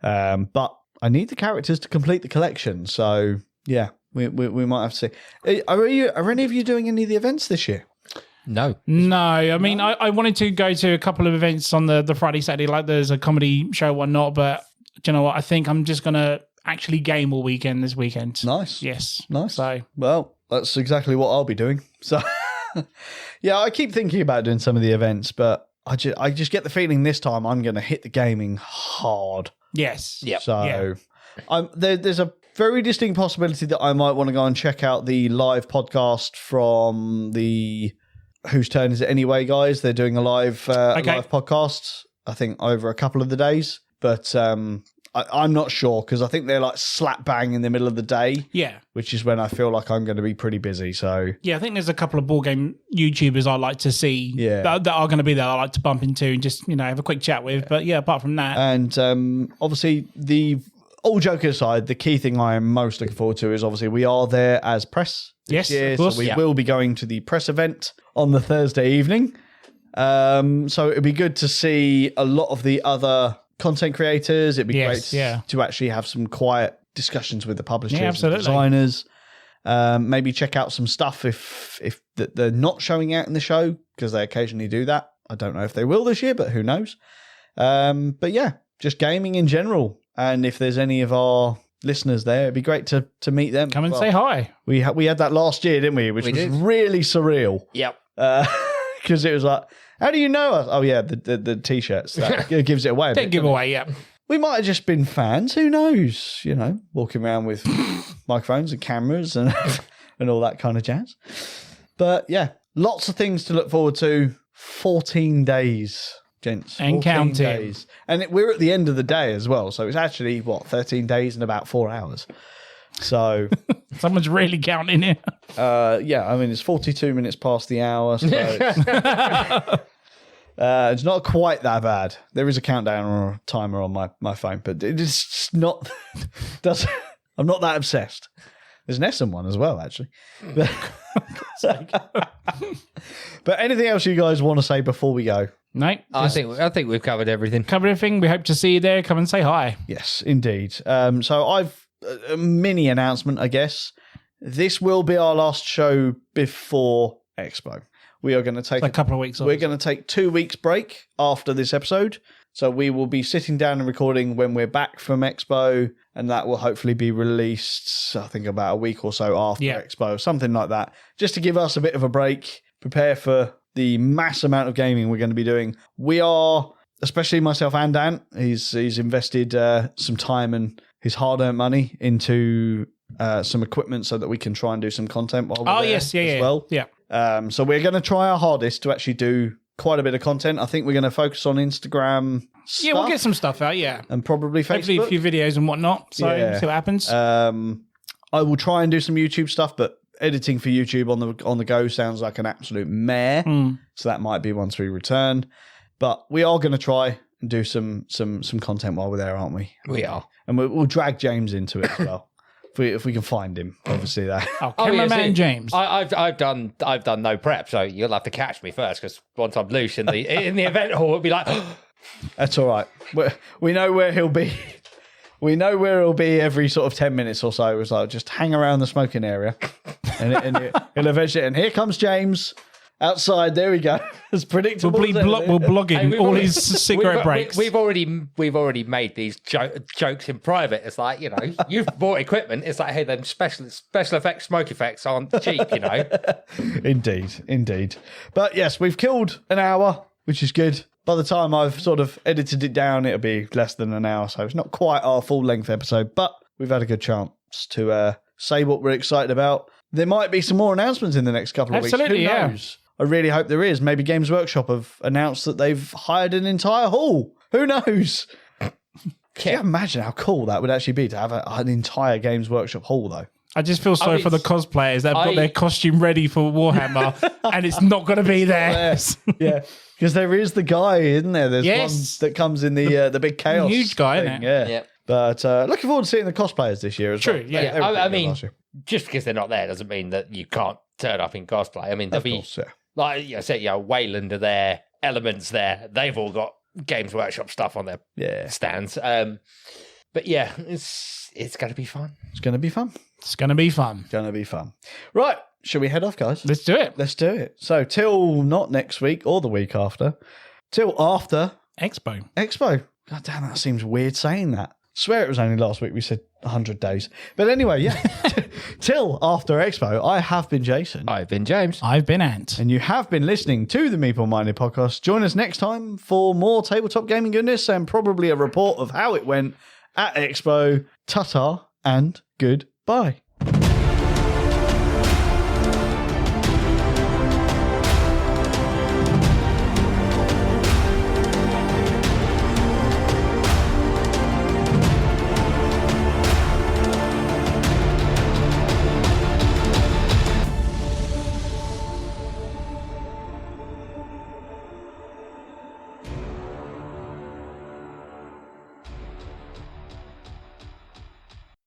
But I need the characters to complete the collection. So, yeah, we might have to see. Are any of you doing any of the events this year? No. I mean, I wanted to go to a couple of events on the Friday, Saturday, like there's a comedy show, whatnot. But do you know what? I think I'm just going to actually game all weekend this weekend. Nice. Yes. Nice. So, well, that's exactly what I'll be doing. So... Yeah, I keep thinking about doing some of the events, but I just get the feeling this time I'm going to hit the gaming hard. yes. Yep. So there's a very distinct possibility that I might want to go and check out the live podcast from the Whose Turn Is It Anyway, guys. They're doing a live live podcast, I think, over a couple of the days. But I'm not sure because I think they're like slap bang in the middle of the day. Yeah. Which is when I feel like I'm going to be pretty busy. So yeah, I think there's a couple of board game YouTubers I like to see that are going to be there. I like to bump into and just, have a quick chat with. But yeah, apart from that. And obviously, all joking aside, the key thing I am most looking forward to is obviously we are there as press this year. Of course. So we will be going to the press event on the Thursday evening. So it'd be good to see a lot of the other content creators. It'd be great to actually have some quiet discussions with the publishers and designers. Maybe check out some stuff if they're not showing out in the show, because they occasionally do that. I don't know if they will this year, but who knows. But yeah, just gaming in general. And if there's any of our listeners there, it'd be great to meet them. Come and say hi. We had that last year, didn't we? Which was really surreal. Yep. Because it was like, how do you know us? Oh yeah, the t-shirts. That gives it away. Big giveaway, yeah. We might have just been fans. Who knows? Walking around with microphones and cameras and all that kind of jazz. But yeah, lots of things to look forward to. 14 days, gents. And counting. Days. And we're at the end of the day as well. So it's actually, 13 days and about 4 hours. So someone's really counting here. Yeah, I mean, it's 42 minutes past the hour. So it's not quite that bad. There is a countdown or a timer on my phone, but it's not. I'm not that obsessed. There's an Essen one as well, actually. But anything else you guys want to say before we go? No, I think we've covered everything. Covered everything. We hope to see you there. Come and say hi. Yes, indeed. So I've a mini announcement, I guess. This will be our last show before Expo. We are going to take a couple of weeks off. We're going to take 2 weeks break after this episode. So we will be sitting down and recording when we're back from Expo, and that will hopefully be released, I think, about a week or so after Expo, something like that, just to give us a bit of a break, prepare for the mass amount of gaming we're going to be doing. We are, especially myself and Dan, he's invested some time and his hard-earned money into some equipment so that we can try and do some content while we're there as well. Yeah. So we're going to try our hardest to actually do quite a bit of content. I think we're going to focus on Instagram stuff. Yeah, we'll get some stuff out, and probably Facebook. Hopefully a few videos and whatnot, so see what happens. I will try and do some YouTube stuff, but editing for YouTube on the go sounds like an absolute mare. So that might be once we return. But we are going to try and do some content while we're there, aren't we? We are. And we'll drag James into it as well. If we can find him, obviously that. Cameraman James. I've done no prep, so you'll have to catch me first, because once I'm loose in the event hall, it'll be like... That's all right. We know where he'll be. We know where he'll be every sort of 10 minutes or so. It was like, just hang around the smoking area. And he'll eventually... And here comes James outside. There we go. As predictable. We'll blog him all his cigarette breaks. We've already made these jokes in private. It's like, you know, you've bought equipment. It's like, hey, them special effects, smoke effects aren't cheap, you know. Indeed. But yes, we've killed an hour, which is good. By the time I've sort of edited it down, it'll be less than an hour. So it's not quite our full length episode, but we've had a good chance to say what we're excited about. There might be some more announcements in the next couple of weeks. Who knows? I really hope there is. Maybe Games Workshop have announced that they've hired an entire hall. Who knows? Can you imagine how cool that would actually be to have an entire Games Workshop hall, though? I just feel sorry for the cosplayers that have got their costume ready for Warhammer and it's not going to be there. Yeah, because there is the guy, isn't there? There's one that comes in the big chaos. Huge guy, thing. Isn't it? Yeah. But looking forward to seeing the cosplayers this year as well. True, yeah. I mean, just because they're not there doesn't mean that you can't turn up in cosplay. I mean, there'll be, like I said, Wayland are there, Elements there. They've all got Games Workshop stuff on their stands. But yeah, it's going to be fun. It's going to be fun. It's going to be fun. Right. Shall we head off, guys? Let's do it. So till not next week or the week after, till after Expo. God damn, that seems weird saying that. Swear it was only last week we said 100 days. But anyway, yeah. Till after Expo, I have been Jason. I've been James. I've been Ant. And you have been listening to the Meeple Minded podcast. Join us next time for more tabletop gaming goodness and probably a report of how it went at Expo. Ta-ta and goodbye.